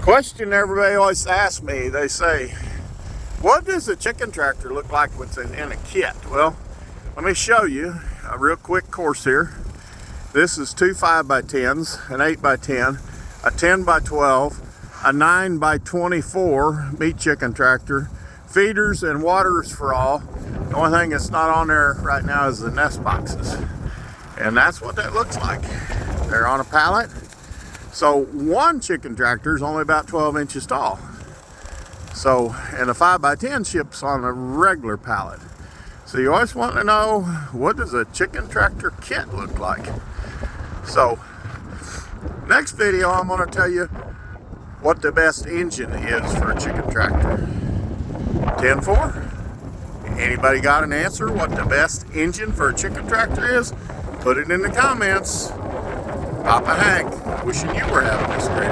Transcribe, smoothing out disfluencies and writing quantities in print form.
Question everybody always asks me, they say, what does a chicken tractor look like when it's in a kit? Well, let me show you a real quick course here. This is two 5x10s, an 8x10, a 10x12, a 9x24 meat chicken tractor, feeders and waters for all. The only thing that's not on there right now is the nest boxes. And that's what that looks like. They're on a pallet. So one chicken tractor is only about 12 inches tall. So, and a 5x10 ships on a regular pallet. So you always want to know, what does a chicken tractor kit look like? So, next video I'm going to tell you what the best engine is for a chicken tractor. 10-4? Anybody got an answer what the best engine for a chicken tractor is? Put it in the comments. Papa Hank, wishing you were having this great